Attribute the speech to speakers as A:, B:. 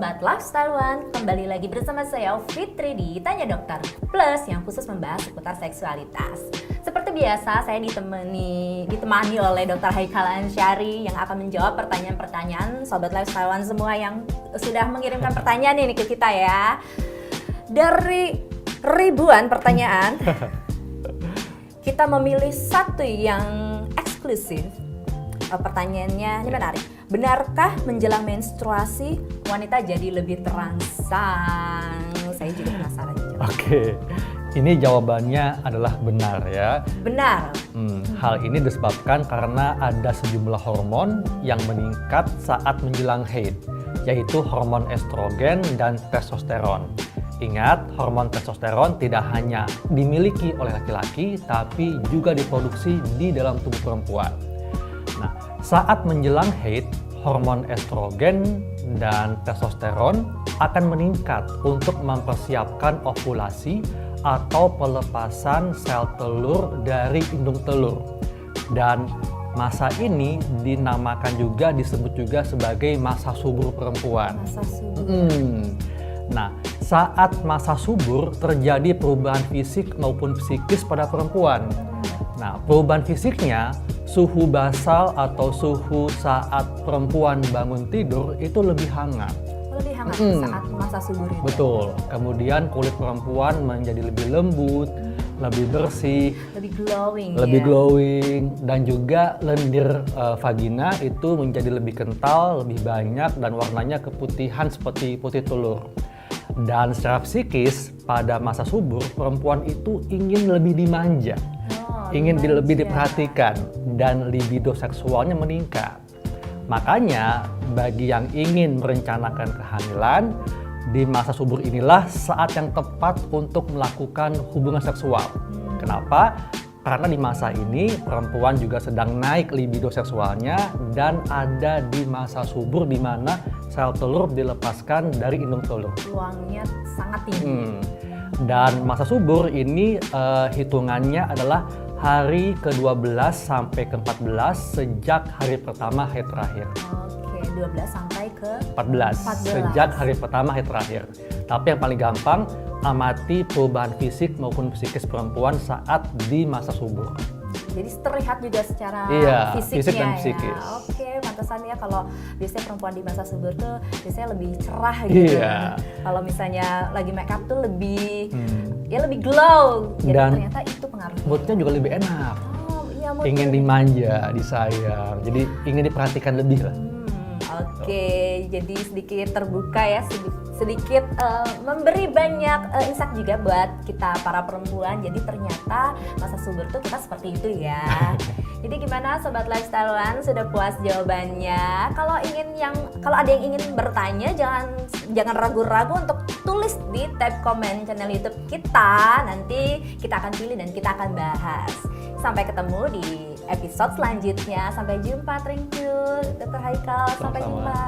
A: Sobat Lifestyle One, kembali lagi bersama saya Fitri di Tanya Dokter Plus yang khusus membahas seputar seksualitas. Seperti biasa, saya ditemani oleh Dr. Haikal Ansyari yang akan menjawab pertanyaan-pertanyaan Sobat Lifestyle One semua yang sudah mengirimkan pertanyaan ini ke kita ya. Dari ribuan pertanyaan, kita memilih satu yang eksklusif. Pertanyaannya ini menarik. Benarkah menjelang menstruasi wanita jadi lebih terangsang? Saya juga penasaran.
B: Oke, ini jawabannya adalah benar ya.
A: Benar.
B: Hal ini disebabkan karena ada sejumlah hormon yang meningkat saat menjelang haid, yaitu hormon estrogen dan testosteron. Ingat, hormon testosteron tidak hanya dimiliki oleh laki-laki, tapi juga diproduksi di dalam tubuh perempuan. Nah, saat menjelang haid, hormon estrogen dan testosteron akan meningkat untuk mempersiapkan ovulasi atau pelepasan sel telur dari indung telur. Dan masa ini disebut juga sebagai masa subur perempuan.
A: Masa subur.
B: Nah, saat masa subur terjadi perubahan fisik maupun psikis pada perempuan. Nah, perubahan fisiknya, suhu basal atau suhu saat perempuan bangun tidur itu lebih hangat.
A: Lebih hangat saat masa subur itu.
B: Betul. Kemudian kulit perempuan menjadi lebih lembut, lebih bersih,
A: lebih
B: glowing, dan juga lendir vagina itu menjadi lebih kental, lebih banyak, dan warnanya keputihan seperti putih telur. Dan secara psikis, pada masa subur, perempuan itu ingin lebih dimanja, ingin lebih diperhatikan, dan libido seksualnya meningkat. Makanya, bagi yang ingin merencanakan kehamilan, di masa subur inilah saat yang tepat untuk melakukan hubungan seksual. Kenapa? Karena di masa ini, perempuan juga sedang naik libido seksualnya dan ada di masa subur di mana sel telur dilepaskan dari indung telur.
A: Peluangnya sangat tinggi.
B: Dan masa subur ini hitungannya adalah hari ke-12 sampai ke-14 sejak hari pertama haid terakhir.
A: Oke, 12 sampai ke
B: 14 sejak hari pertama haid terakhir. Tapi yang paling gampang, amati perubahan fisik maupun psikis perempuan saat di masa subur.
A: Jadi terlihat juga secara fisiknya
B: fisik dan
A: ya.
B: psikis.
A: Oke, pantesan ya kalau biasanya perempuan di masa subur tuh biasanya lebih cerah gitu. Kalau misalnya lagi make up tuh lebih lebih glow. Jadi
B: dan
A: ternyata itu pengaruhnya.
B: moodnya juga lebih enak.
A: Iya,
B: ingin dimanja, disayang. Jadi ingin diperhatikan lebih lah.
A: Oke, jadi sedikit terbuka ya, sedikit memberi banyak insight juga buat kita para perempuan. Jadi ternyata masa subur tuh kita seperti itu ya. Jadi gimana Sobat Lifestyle One, sudah puas jawabannya? Kalau ada yang ingin bertanya, jangan ragu-ragu untuk tulis di tab komen channel YouTube kita. Nanti kita akan pilih dan kita akan bahas. Sampai ketemu di episode selanjutnya. Sampai jumpa, thank you Dr. Haikal. Sampai jumpa.